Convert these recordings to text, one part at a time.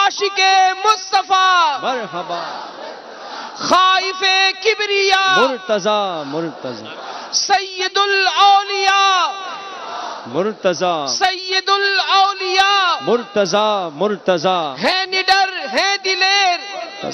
عاشق مصطفیٰ مرحبا خائف کبریا مرتضی مرتضی سید الاولیاء مرتضی سید الاولیاء مرتضی مرتضی ہے نڈر ہے دلیر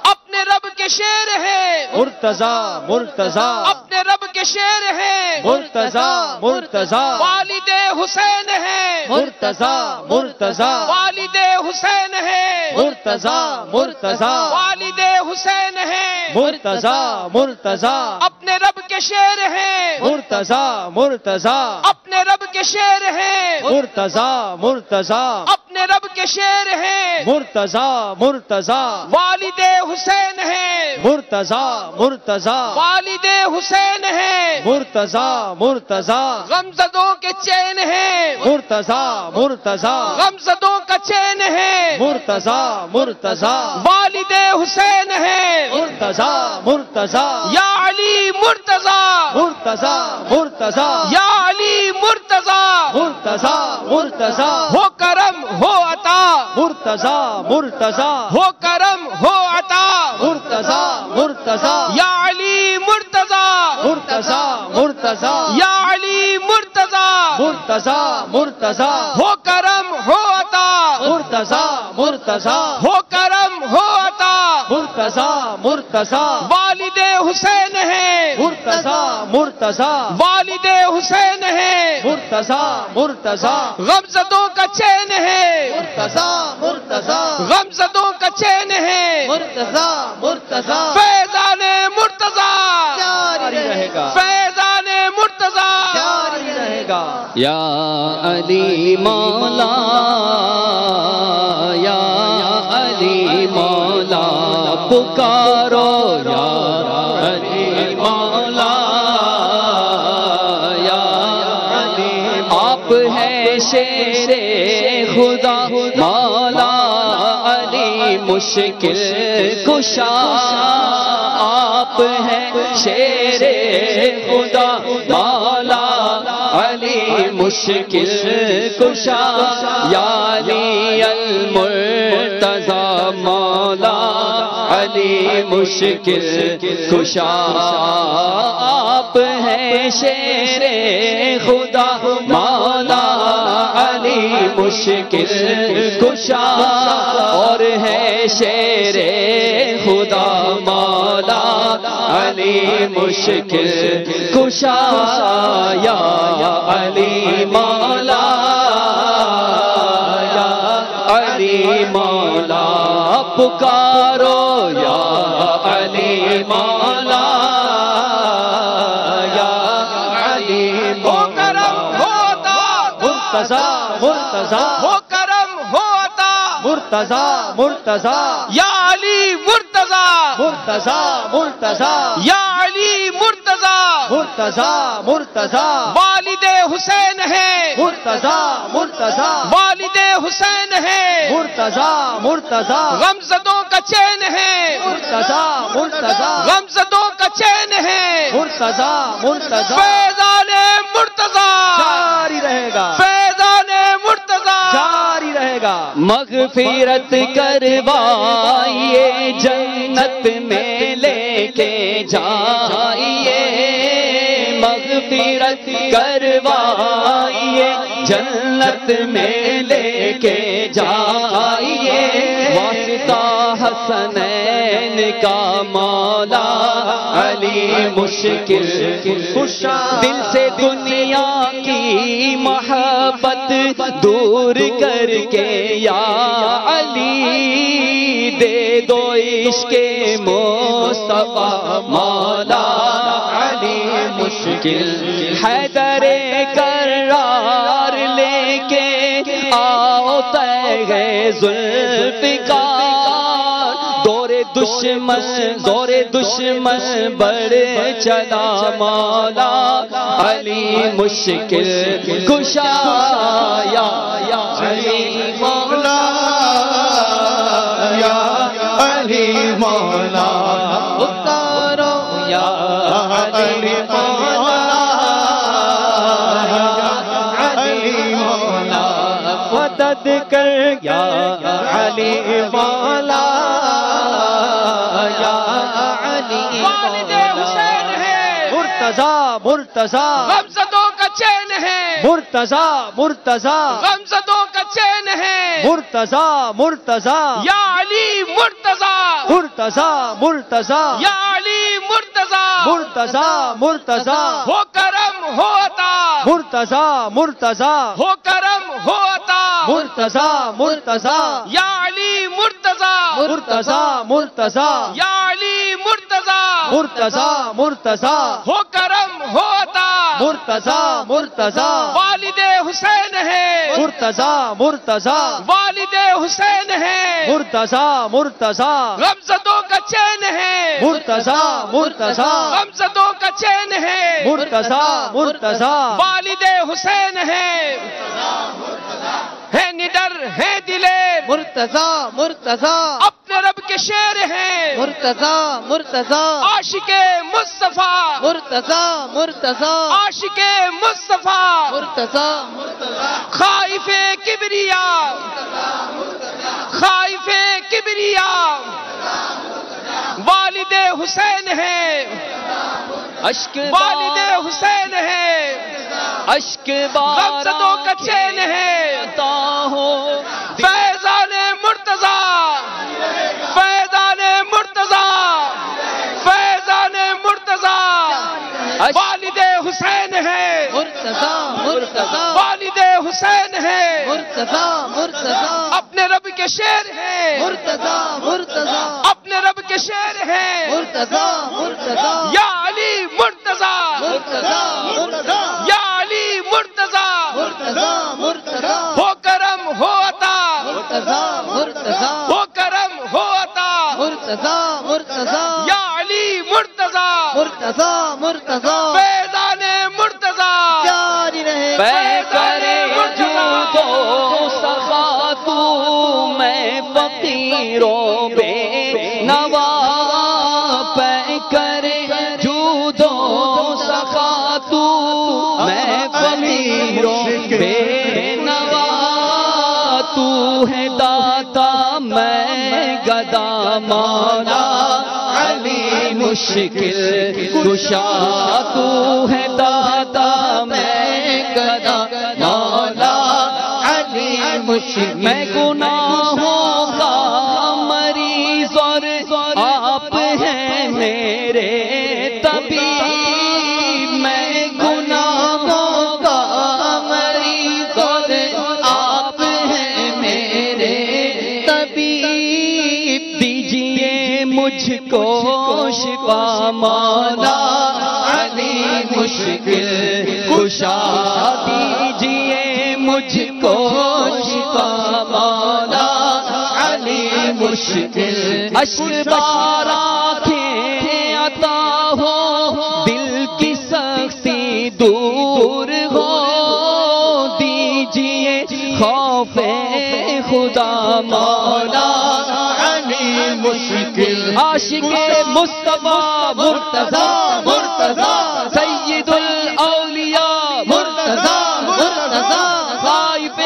اپنے رب کے شیر ہے مرتضی مرتضی اپنے رب کے شیر ہے مرتضی مرتضی والد حسین ہے مرتضی مرتضی والد حسین ہے مرتضی مرتضی والد حسین ہے مرتضی مرتضی اپنے رب کے شیر ہے مرتضی مرتضی اپنے رب کے شیر ہے مرتضی مرتضی اپنے رب کے شیر ہے مرتضی مرتضی والد حسین ہے مرتضی مرتضی والد حسین ہے مرتضی مرتضی غمزدوں کے چین ہے مرتضی مرتضی غمزدوں کا چین ہے مرتضی مرتضی والد حسین ہے مرتضی مرتضی یا علی مرتضی مرتضی مرتضی یا علی مرتضی مرتضی مرتضی ہو کرم ہو عطا مرتضی مرتضی ہو کرم ہو عطا مرتضی مرتضی یا علی مرتضی مرتضی مرتضی یا علی مرتضی مرتضی مرتضی ہو کرم ہو عطا مرتضی مرتضی ہو کرم ہو عطا مرتضی مرتضی والد حسین ہے مرتضی مرتضی والد حسین ہے مرتضی مرتضی غمزدوں کا چین ہے مرتضی مرتضی غمزدوں کا چین ہے مرتضی مرتضی فیضان مرتضی جاری رہے گا فیضان مرتضی جاری رہے گا یا علی مولا یا علی مولا پکارو یا علی مولا یا علی آپ ہے شیر خدا مولا علی مشکل کشا آپ ہیں شیر خدا مولا علی مشکل کشا یا علی المرتضی مولا علی مشکل کشا آپ ہیں شیر خدا مولا علی مشکل کشا اور ہے شیر خدا مولا علی مشکل کشا یا علی مولا یا علی مولا پکارو یا علی مولا یا علی ہو کرم ہو عطا مرتضی مرتضی ہو کرم ہو عطا مرتضی مرتضی یا علی مرتضی مرتضی مرتضی یا علی مرتضی مرتضی مرتضی والد حسین ہے مرتضی مرتضی والد حسین ہے مرتضی مرتضی غمزدوں کا چین ہے مرتضی مرتضی غمزدوں کا چین ہے مرتضی مرتضی فیضان مرتضی جاری رہے گا فیضان مرتضی جاری رہے گا مغفرت کروائیے جنت میں لے کے جائیے مغفرت کروائیے جنت میں لے کے جائیے واسطہ حسنین کا مولا علی مشکل کشا دل سے دنیا کی محبت دور کر کے یا علی دے دو عشق مصطفیٰ مولا علی مشکل حیدر کرار لے کے آؤ تیغ ذوالفقار دور دشمن بڑھ چلا مولا علی مشکل کشا یا علی مولا یا علی مولا اتارو یا علی مولا یا علی مولا مدد مدد کر یا علی مولا یا علی والد حسین ہے مرتضی مرتضی غمزدوں کا چین ہے مرتضی مرتضی غمزدوں کا چین ہے مرتضی مرتضی یا علی مرتضی مرتضی مرتضی یا علی مرتضی مرتضی مرتضی ہو کرم ہو عطا مرتضی مرتضی ہو کرم ہو عطا مرتضی مرتضی یا علی مرتضی مرتضی مرتضی یا علی مرتضی مرتضی مرتضی ہو کرم ہو عطا مرتضی مرتضی والد حسین ہے مرتضی مرتضی والد حسین ہے مرتضی مرتضی غمزدوں کا چین ہے مرتضی مرتضی غمزدوں کا چین ہے مرتضی مرتضی والد حسین ہے نڈر ہے دلیر مرتضی مرتضی اپنے رب کے شیر ہیں مرتضی مرتضی عاشق مصطفیٰ مرتضی مرتضی عاشق مصطفیٰ مرتضی خائف کبریا خائف کبریا والد حسین ہے اشک والد حسین ہے اشک بارہ غمزدوں کا چین ہے ہو فیضان مرتضی فیضان مرتضی فیضان مرتضی والد حسین ہے مرتضی مرتضی والد حسین ہے مرتضی مرتضی اپنے رب کے شیر ہیں مرتضی مرتضی اپنے رب کے شیر ہیں مرتضی مرتضی یا علی مرتضی مرتضی مرتضی یا علی مرتضی مرتضی مرتضی ہو کرم ہو عطا مرتضی مرتضی ہو کرم ہو عطا مرتضی مرتضی یا علی مرتضی مرتضی مرتضی فیضان مرتضی جاری رہے بے کرے جو سخا تو میں فقیروں بے نوا پہ کرے جو سخا تو میں فقیروں بے نوا تو ہے داتا میں گدا مولا علی مشکل کشا تو ہے داتا میں گدا مولا علی مشکل میں گناہوں کا مریض اور آپ ہیں میرے طبیب میں گناہوں کا مریض اور آپ ہیں میرے طبیب دیجئے مجھ کو شفا مولا علی مشکل کشا دیجئے مجھ کو شفا مولا علی مشکل اشبار آنکھیں عطا ہو دل کی سختی دور ہو دیجئے خوف خدا مولا علی مشکل عاشق مصطفیٰ مرتضی مرتضی سید الاولیاء مرتضی مرتضی خائف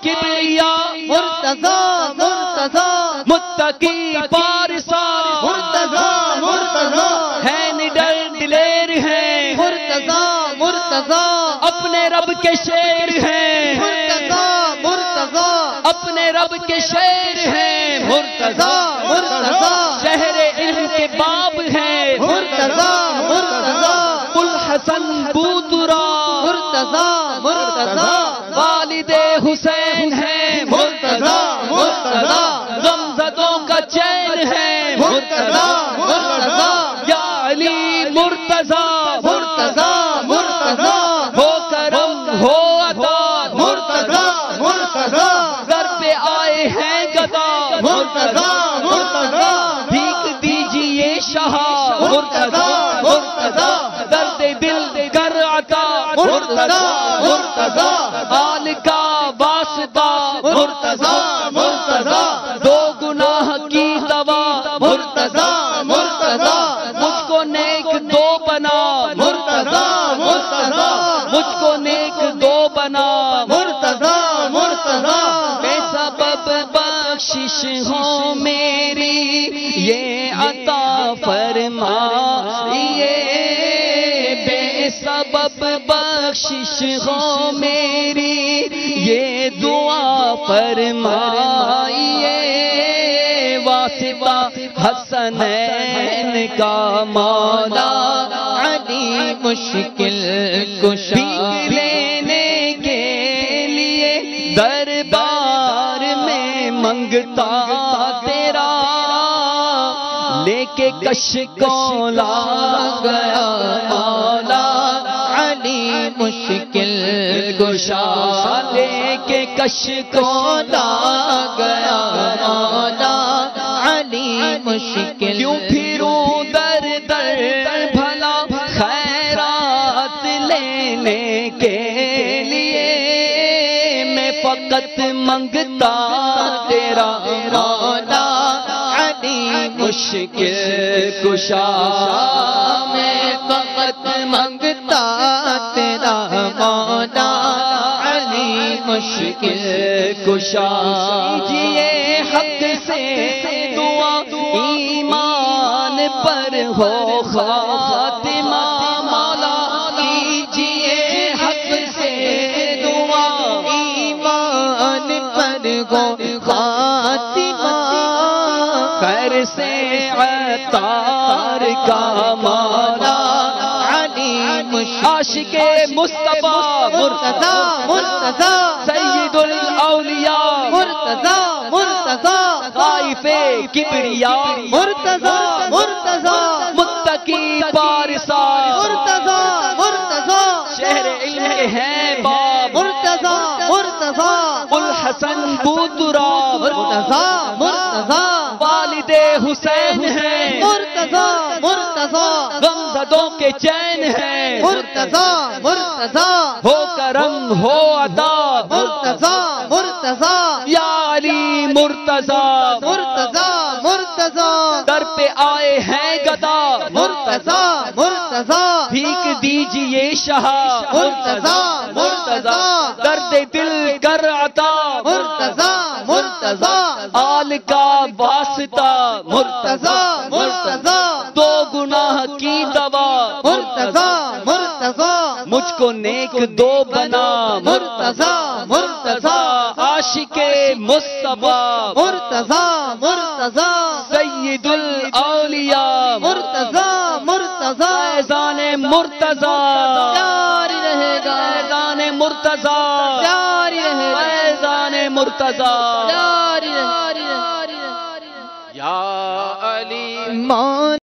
کبریا مرتضی مرتضی متقی پارسا مرتضی مرتضی ہے نڈر دلیر ہے مرتضی مرتضی اپنے رب کے شیر ہیں مرتضی مرتضی اپنے رب کے شیر ہیں مرتضی مرتضی شہر علم کے باب ہیں مرتضی مرتضی الحسن بودرا مرتضی مرتضی والد حسین ہیں مرتضی مرتضی غمزدوں کا چین ہے مرتضی مرتضی یا علی مرتضی مرتضی مرتضی ہو کرم ہو عطا مرتضی مرتضی در پہ آئے ہیں گدا مرتضی مرتضی بھیک دیجئے شاہ مرتضی مرتضی درد دل کر عطا مرتضی مرتضی حال کا واسطہ مرتضی مرتضی دو گناہ کی دوا مرتضی مرتضی مجھ کو نیک دو بنا مرتضی مرتضی مجھ کو نیک دو بنا مرتضی مرتضی بخشش ہو میری یہ عطا فرمائیے، بے سبب بخشش ہو میری یہ دعا فرمائیے، واسطہ حسنین کا مولا علی مشکل کشا لینے کے لیے دربار میں منگتا تیرا، لے کے کش کو لا گیا مولا علی مشکل کشا، لے کے کش کو لا گیا مولا علی مشکل، کیوں پھروں در در بھلا خیرات لینے کے لیے، میں فقط منگتا تیرا مولا علی مشکل کشا، میں فقط منگتا تیرا مولا علی مشکل کشا، کیجئے حق سے دعا ایمان پر ہو خاتمہ، مولا کیجئے حق سے دعا ایمان پر ہو خاتمہ، خیر سے عطار کا مولا علی عاشق مصطفیٰ مرتضی مرتضی سید الاولیاء مرتضی مرتضی طائف کبریاء مرتضی مرتضی متقی پارسا مرتضی مرتضی شہر علم کے ہیں باب مرتضی مرتضی الحسن بوترا مرتضی مرتضی والد حسین ہیں مرتضی مرتضی غمزدوں کے چین ہیں مرتضی مرتضی ہو کرم ہو عطا مرتضی مرتضی یا علی مرتضی مرتضی مرتضی در پہ آئے ہیں گدا مرتضی مرتضی بھیک دیجئے شاہ مرتضی مرتضی درد دل کر عطا مرتضی مرتضی آل کا واسطہ مرتضی مرتضی دو گناہ کی دوا مرتضی مرتضی مجھ کو نیک دو بنا مرتضی مرتضی عاشق مصطفیٰ مرتضی مرتضی سید الاولیاء مرتضی مرتضی فیضان مرتضی جاری رہے گا، فیضان مرتضی جاری رہے گا، فیضان مرتضی جاری رہے گا، یا علی